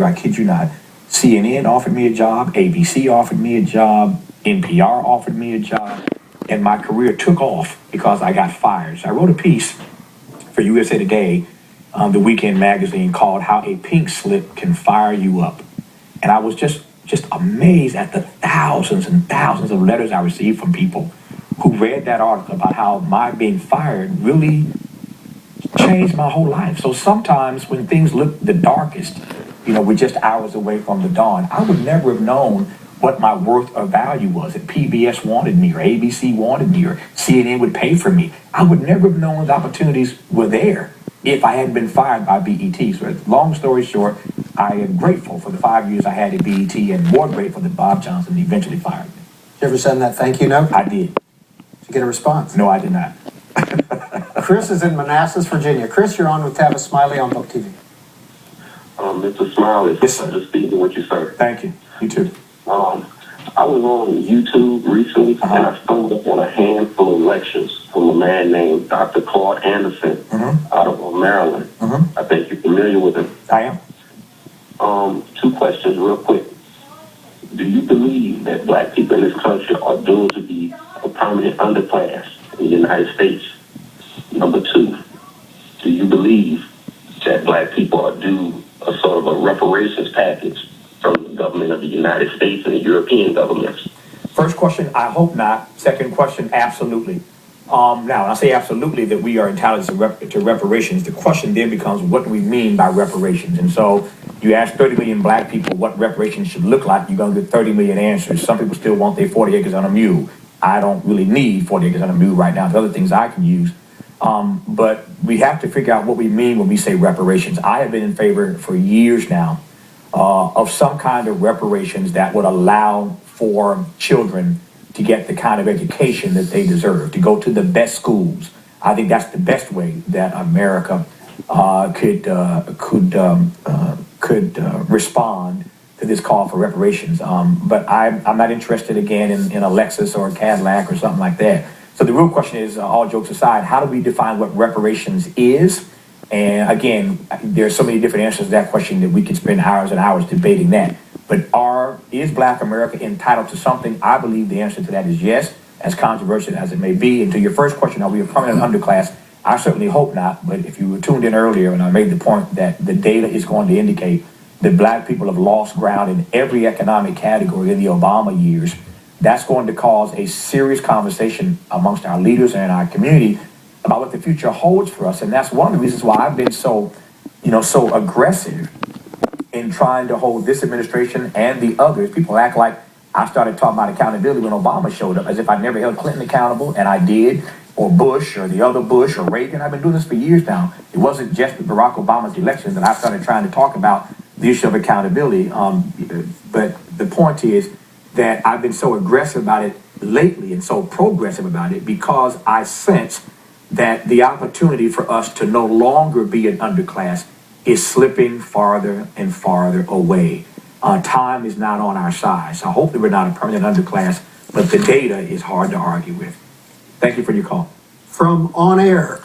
I kid you not. CNN offered me a job, ABC offered me a job, NPR offered me a job, and my career took off because I got fired. So I wrote a piece for USA Today, the weekend magazine, called "How a Pink Slip Can Fire You Up," and I was just amazed at the thousands and thousands of letters I received from people who read that article about how my being fired really changed my whole life. So sometimes when things look the darkest, we're just hours away from the dawn, I would never have known what my worth or value was. If PBS wanted me or ABC wanted me or CNN would pay for me, I would never have known the opportunities were there if I hadn't been fired by BET. So long story short, I am grateful for the 5 years I had at BET and more grateful that Bob Johnson eventually fired me. Did you ever send that thank you note? I did. Did you get a response? No, I did not. Chris is in Manassas, Virginia. Chris, you're on with Tavis Smiley on Book TV. Mr. Smiley, yes, sir. Just speaking with you, sir. Thank you. You too. I was on YouTube recently, and I stumbled upon a handful of lectures from a man named Dr. Claude Anderson out of Maryland. I think you're familiar with him. I am. 2 questions real quick. Do you believe that black people in this country are doomed to be a permanent underclass in the United States? Number 2, do you believe that black people are due a sort of a reparations package from the government of the United States and the European governments? First question, I hope not. Second question, absolutely. Now, when I say absolutely that we are entitled to reparations, the question then becomes, what do we mean by reparations? And so you ask 30 million black people what reparations should look like, you're going to get 30 million answers. Some people still want their 40 acres on a mule. I don't really need 40 acres on a mule right now. There's other things I can use. But we have to figure out what we mean when we say reparations. I have been in favor for years now of some kind of reparations that would allow for children to get the kind of education that they deserve, to go to the best schools. I think that's the best way that America could respond to this call for reparations. But I'm not interested again in a Lexus or a Cadillac or something like that. So the real question is, all jokes aside, how do we define what reparations is? And again, there are so many different answers to that question that we could spend hours and hours debating that. But is Black America entitled to something? I believe the answer to that is yes, as controversial as it may be. And to your first question, are we a permanent underclass? I certainly hope not. But if you were tuned in earlier, and I made the point that the data is going to indicate that black people have lost ground in every economic category in the Obama years, that's going to cause a serious conversation amongst our leaders and our community about what the future holds for us. And that's one of the reasons why I've been so aggressive in trying to hold this administration and the others. People act like I started talking about accountability when Obama showed up, as if I never held Clinton accountable, and I did, or Bush, or the other Bush, or Reagan. I've been doing this for years now. It wasn't just with Barack Obama's election that I started trying to talk about the issue of accountability. But the point is that I've been so aggressive about it lately and so progressive about it because I sense that the opportunity for us to no longer be an underclass is slipping farther and farther away. Time is not on our side. So hopefully we're not a permanent underclass, but the data is hard to argue with. Thank you for your call. From On Air.